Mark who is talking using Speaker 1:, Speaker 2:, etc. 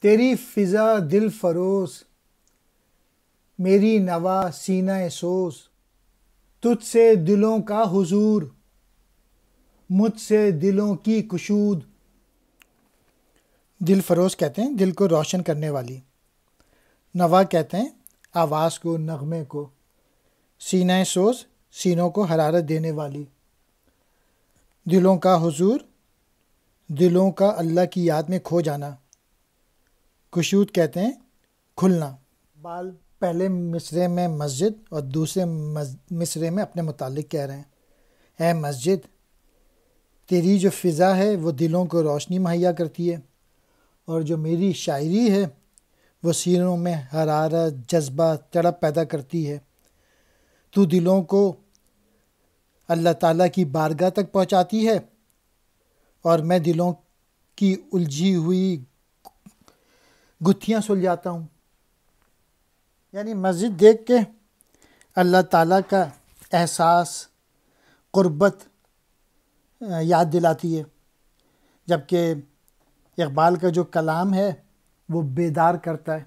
Speaker 1: تیری فضا دل فروز، میری نوا سینہ سوز، تجھ سے دلوں کا حضور، مجھ سے دلوں کی کشود۔ دل فروز کہتے ہیں دل کو روشن کرنے والی، نوا کہتے ہیں آواز کو، نغمے کو، سینہ سوز سینوں کو حرارت دینے والی، دلوں کا حضور دلوں کا اللہ کی یاد میں کھو جانا، کشود کہتے ہیں کھلنا۔ بال پہلے مصرعے میں مسجد اور دوسرے مصرعے میں اپنے متعلق کہہ رہے ہیں، اے مسجد تیری جو فضا ہے وہ دلوں کو روشنی مہیا کرتی ہے، اور جو میری شاعری ہے وہ سینوں میں حرارت، جذبہ، تڑپ پیدا کرتی ہے۔ تو دلوں کو اللہ تعالیٰ کی بارگاہ تک پہنچاتی ہے، اور میں دلوں کی الجھی ہوئی گتھیاں سلجھاتا ہوں۔ یعنی مسجد دیکھ کے اللہ تعالیٰ کا احساس، قربت یاد دلاتی ہے، جبکہ اقبال کا جو کلام ہے وہ بیدار کرتا ہے۔